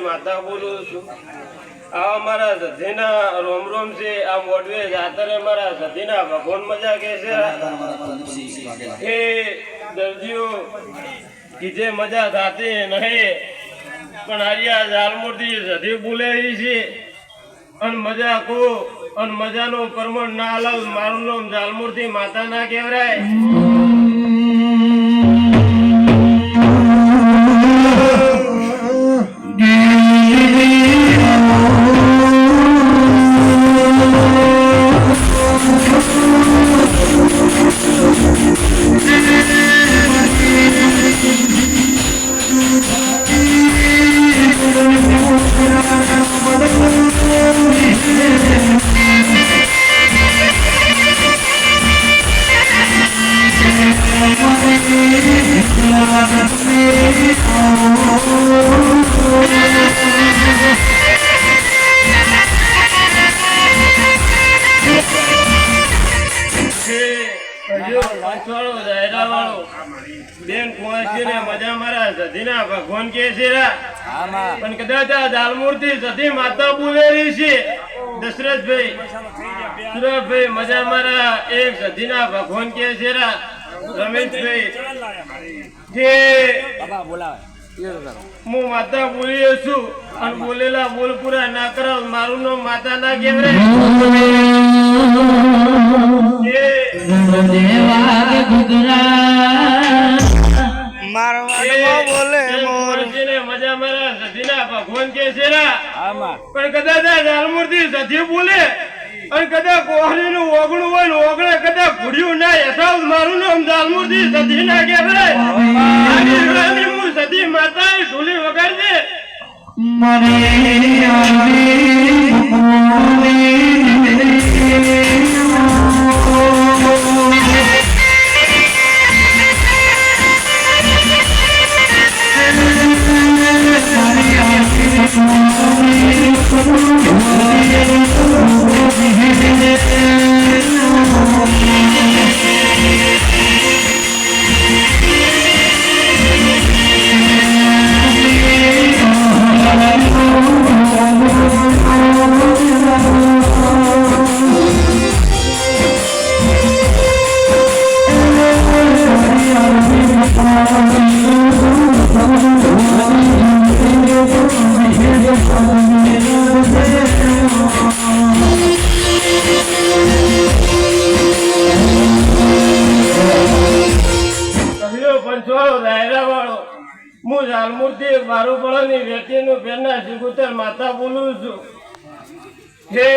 માતા બોલું છું. આ મારા સધીના રોમ રોમ છે. આ મોડવે જાતરે મારા સધીના ભગવાન મજા કે છે. એ દરજીઓ કીધે મજા થતી નહીં, પણ આર્યા ઝાલમૂર્તિ સધી બોલેલી છે અને મજા કો અને મજાનો પરમણ ના લાવ. મારું નામ ઝાલમૂર્તિ માતા ના કહેવાય. ભગવાન કે છે પણ કદાચ આ ઝાલમૂર્તિ સધી માતા બોલેલી છે. દશરથભાઈ સુરભભાઈ મજા મારા એક સધીના ભગવાન કે છે. રમેશભાઈ જે હું માતા બોલી છું અને બોલેલા બોલ પૂરા ના કરાવ. મારું નામ માતા ના કહેવાય. ભગવાન કે છે પણ કદાચ ઝાલમૂર્તિ સધી બોલે અને કદાચ કોહરી નું ઓગણું હોય ને ઓગણે કદાચ ઘુડ્યું ના યથાવત મારું નામ ઝાલમૂર્તિ સધી ના કહેવાય. હું સધી માતા ઢોલી વગાડજે. હું ઝાલમૂર્તિ બારુપળાની વેટીનું બેના સિગુતર માતા બોલું છું. હે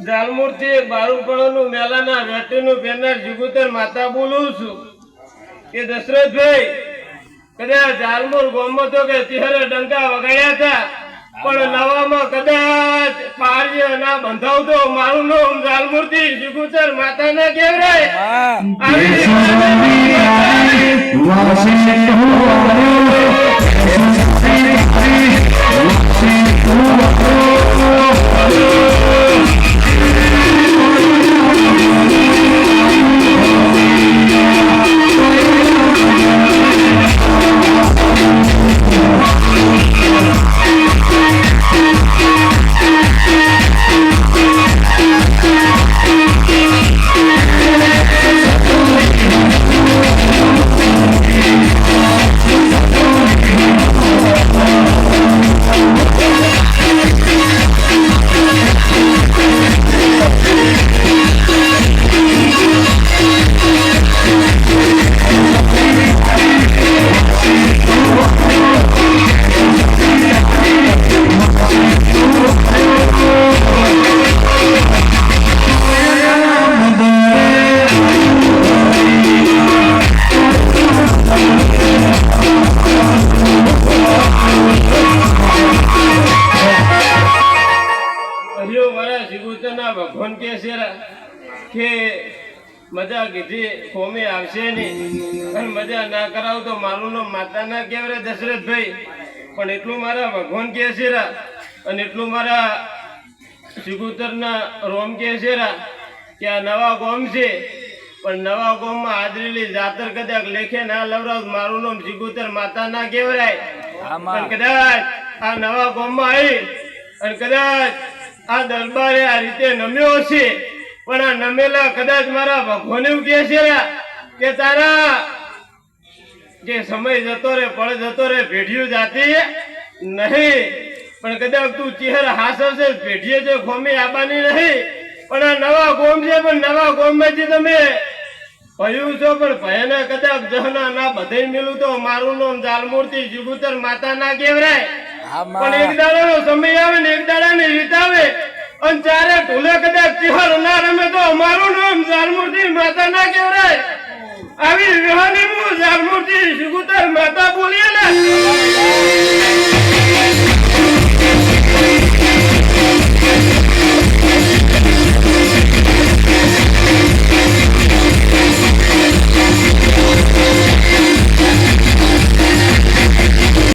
ઝાલમૂર્તિ બારુપળાનું મેલાના વેટીનું બેના સિગુતર માતા બોલું છું. કે દશરથભાઈ કદાચ ઝાલમૂર ગોમમાં તો કે તિહરે ડંકા વગાડ્યા હતા, પણ નવામાં કદાચ પાર્ય ના બંધાવતો મારું નામ ઝાલમૂર્તિ સિગુતર માતા ના કહેવાય. ભગવાન કે છે કે મજા કીધી કોમી આવશે નહીં અને મજા ના કરાવ તો મારું નામ માતા ના કહેવાય દશરથભાઈ. પણ એટલું મારા ભગવાન કે છે અને એટલું મારા સિગુતરના રોમ કે છે કે આ નવા ગોમ છે પણ નવા ગોમમાં હાજરેલી જાતર કદાચ લેખે ના લવરાવ મારું નામ સિગુતર માતા ના કહેવાય. પણ કદાચ આ નવા ગોમમાં આવી અને કદાચ આ દરબારે આ રીતે નમ્યો છે પણ આ નમેલા કદાચ મારા ભગવાન એવું કહે છે કે તારા જે સમય જતો રે પળ જતો રે પેઢીઓ જાતી નહીં પણ કદાચ તું ચહેરા હાસવશે પેઢીએ જે ગોમી આબાની નહીં પણ આ નવા ગોમ છે પણ નવા ગોમમાંથી તમે ભયું છો પણ ભયને કદાચ જહના ના બધે મેલું તો મારું નામ જાલમૂર્તિ જીગુતર માતા ના કહેવાય. પણ એક દાડાનો સમય આવે ને એક દાડાની રીત આવે અને ચારે ઢોલે કદાચ ચહેર ના રમે તો મારું નામ જાલમૂર્તિ માતા ના કહેવાય. આવી વિહાની હું જાલમૂર્તિ જીગુતર માતા બોલીએ ને